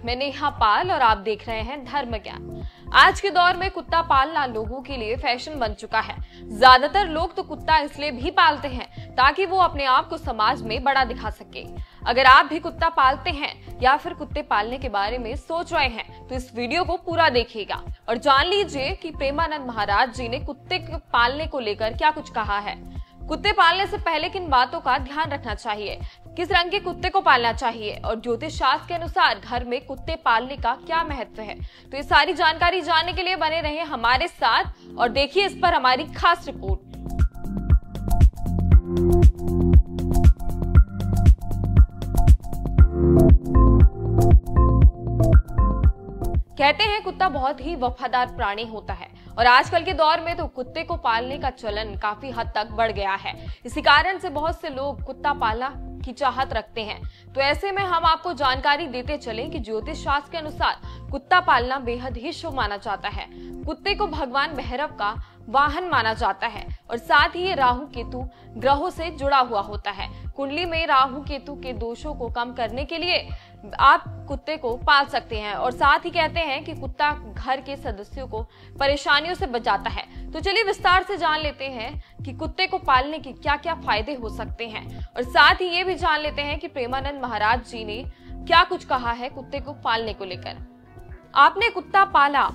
मैं नेहा पाल और आप देख रहे हैं धर्म ज्ञान। आज के दौर में कुत्ता पालना लोगों के लिए फैशन बन चुका है। ज्यादातर लोग तो कुत्ता इसलिए भी पालते हैं ताकि वो अपने आप को समाज में बड़ा दिखा सके। अगर आप भी कुत्ता पालते हैं या फिर कुत्ते पालने के बारे में सोच रहे हैं तो इस वीडियो को पूरा देखिएगा और जान लीजिए कि प्रेमानंद महाराज जी ने कुत्ते पालने को लेकर क्या कुछ कहा है। कुत्ते पालने से पहले किन बातों का ध्यान रखना चाहिए, किस रंग के कुत्ते को पालना चाहिए और ज्योतिष शास्त्र के अनुसार घर में कुत्ते पालने का क्या महत्व है। तो ये सारी जानकारी जानने के लिए बने रहे हमारे साथ और देखिए इस पर हमारी खास रिपोर्ट। कहते हैं कुत्ता बहुत ही वफादार प्राणी होता है और आजकल के दौर में तो कुत्ते को पालने का चलन काफी हद तक बढ़ गया है। इसी कारण से बहुत से लोग कुत्ता पालना की चाहत रखते हैं। तो ऐसे में हम आपको जानकारी देते चलें कि ज्योतिष शास्त्र के अनुसार कुत्ता पालना बेहद ही शुभ माना जाता है। कुत्ते को भगवान भैरव का वाहन माना जाता है और साथ ही ये राहु केतु ग्रहों से जुड़ा हुआ होता है। कुंडली में राहु केतु के दोषों को कम करने के लिए आप कुत्ते को पाल सकते हैं और साथ ही कहते हैं कि कुत्ता घर के सदस्यों को परेशानियों से बचाता है। तो चलिए विस्तार से जान लेते हैं कि कुत्ते को पालने के क्या क्या फायदे हो सकते हैं और साथ ही ये भी जान लेते हैं कि प्रेमानंद महाराज जी ने क्या कुछ कहा है कुत्ते को पालने को लेकर। आपने कुत्ता पाला,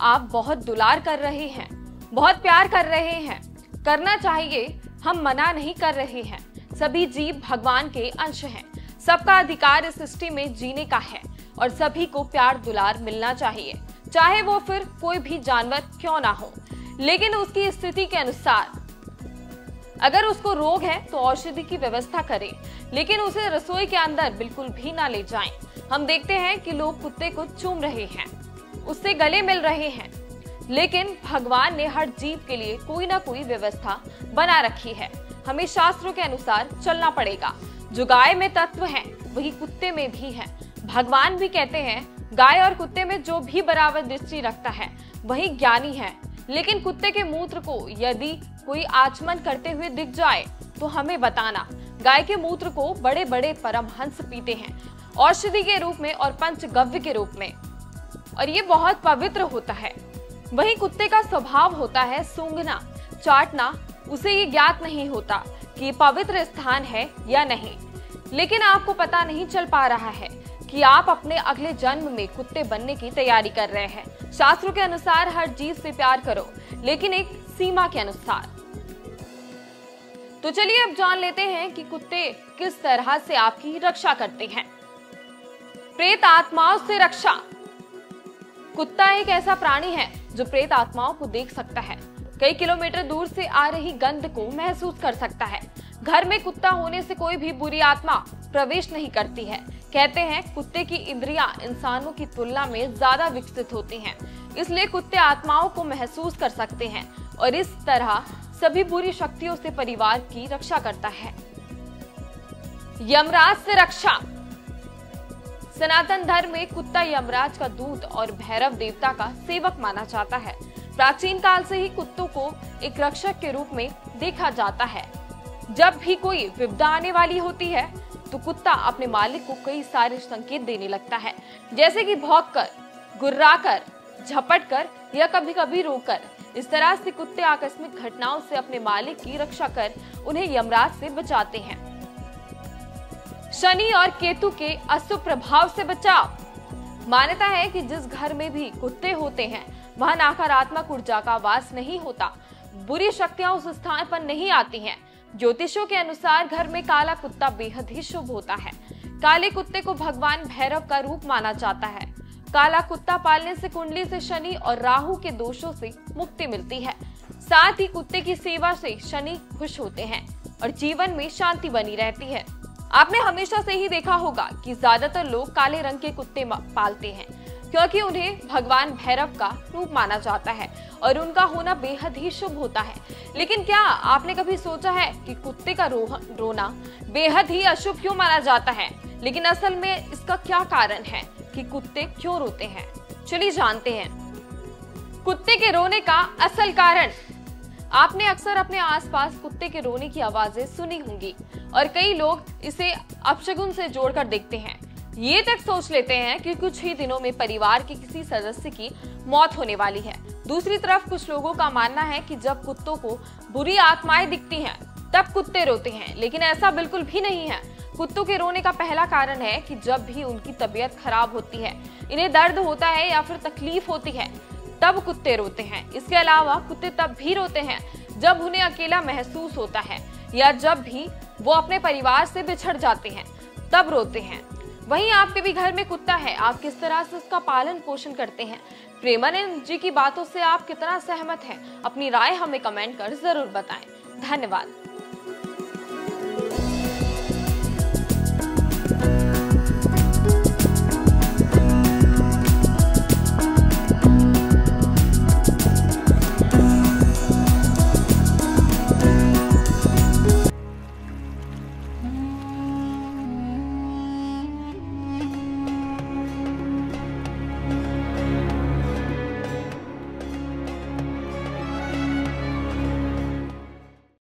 आप बहुत दुलार कर रहे हैं, बहुत प्यार कर रहे हैं, करना चाहिए, हम मना नहीं कर रहे हैं। सभी जीव भगवान के अंश हैं, सबका अधिकार इस सृष्टि में जीने का है और सभी को प्यार दुलार मिलना चाहिए, चाहे वो फिर कोई भी जानवर क्यों ना हो, लेकिन उसकी स्थिति के अनुसार। अगर उसको रोग है तो औषधि की व्यवस्था करें, लेकिन उसे रसोई के अंदर बिल्कुल भी ना ले जाएं। हम देखते हैं कि लोग कुत्ते को चूम रहे हैं, उससे गले मिल रहे हैं, लेकिन भगवान ने हर जीव के लिए कोई ना कोई व्यवस्था बना रखी है। हमें शास्त्रों के अनुसार चलना पड़ेगा। जो गाय में तत्व है वही कुत्ते में भी है। भगवान भी कहते हैं गाय और कुत्ते में जो भी बराबर दृष्टि रखता है वही ज्ञानी है। लेकिन कुत्ते के मूत्र को यदि कोई आचमन करते हुए दिख जाए तो हमें बताना। गाय के मूत्र को बड़े बड़े परमहंस पीते हैं, औषधि के रूप में और पंचगव्य के रूप में, और ये बहुत पवित्र होता है। वही कुत्ते का स्वभाव होता है सूंघना, चाटना। उसे ये ज्ञात नहीं होता कि पवित्र स्थान है या नहीं, लेकिन आपको पता नहीं चल पा रहा है कि आप अपने अगले जन्म में कुत्ते बनने की तैयारी कर रहे हैं। शास्त्रों के अनुसार हर जीव से प्यार करो, लेकिन एक सीमा के अनुसार। तो चलिए अब जान लेते हैं कि कुत्ते किस तरह से आपकी रक्षा करते हैं। प्रेत आत्माओं से रक्षा। कुत्ता एक ऐसा प्राणी है जो प्रेत आत्माओं को देख सकता है, कई किलोमीटर दूर से आ रही गंध को महसूस कर सकता है। घर में कुत्ता होने से कोई भी बुरी आत्मा प्रवेश नहीं करती है। कहते हैं कुत्ते की इंद्रियां इंसानों की तुलना में ज्यादा विकसित होती हैं, इसलिए कुत्ते आत्माओं को महसूस कर सकते हैं और इस तरह सभी बुरी शक्तियों से परिवार की रक्षा करता है। यमराज से रक्षा। सनातन धर्म में कुत्ता यमराज का दूत और भैरव देवता का सेवक माना जाता है। प्राचीन काल से ही कुत्तों को एक रक्षक के रूप में देखा जाता है। जब भी कोई विपदा आने वाली होती है तो कुत्ता अपने मालिक को कई सारे संकेत देने लगता है, जैसे कि भौंककर, गुर्राकर, झपटकर या कभी कभी रोकर। इस तरह से कुत्ते आकस्मिक घटनाओं से अपने मालिक की रक्षा कर उन्हें यमराज से बचाते हैं। शनि और केतु के अशुभ प्रभाव से बचाव। मान्यता है कि जिस घर में भी कुत्ते होते हैं वहां नकारात्मक ऊर्जा का वास नहीं होता, बुरी शक्तियां उस स्थान पर नहीं आती हैं। ज्योतिषों के अनुसार घर में काला कुत्ता बेहद ही शुभ होता है। काले कुत्ते को भगवान भैरव का रूप माना जाता है। काला कुत्ता पालने से कुंडली से शनि और राहु के दोषों से मुक्ति मिलती है। साथ ही कुत्ते की सेवा से शनि खुश होते हैं और जीवन में शांति बनी रहती है। आपने हमेशा से ही देखा होगा कि ज्यादातर लोग काले रंग के कुत्ते पालते हैं क्योंकि उन्हें भगवान भैरव का रूप माना जाता है और उनका होना बेहद ही शुभ होता है। लेकिन क्या आपने कभी सोचा है कि कुत्ते का रोना बेहद ही अशुभ क्यों माना जाता है? लेकिन असल में इसका क्या कारण है कि कुत्ते क्यों रोते हैं? चलिए जानते हैं कुत्ते के रोने का असल कारण। आपने अक्सर अपने आसपास कुत्ते के रोने की आवाजें सुनी होंगी और कई लोग इसे अपशगुन से जोड़कर देखते हैं। ये तक सोच लेते हैं कि कुछ ही दिनों में परिवार के किसी सदस्य की मौत होने वाली है। दूसरी तरफ कुछ लोगों का मानना है कि जब कुत्तों को बुरी आत्माएं दिखती हैं, तब कुत्ते रोते हैं, लेकिन ऐसा बिल्कुल भी नहीं है। कुत्तों के रोने का पहला कारण है कि जब भी उनकी तबीयत खराब होती है, इन्हें दर्द होता है या फिर तकलीफ होती है, तब कुत्ते रोते हैं। इसके अलावा कुत्ते तब भी रोते हैं जब उन्हें अकेला महसूस होता है या जब भी वो अपने परिवार से बिछड़ जाते हैं, तब रोते हैं। वहीं आपके भी घर में कुत्ता है, आप किस तरह से उसका पालन पोषण करते हैं? प्रेमानंद जी की बातों से आप कितना सहमत हैं? अपनी राय हमें कमेंट कर जरूर बताएं। धन्यवाद।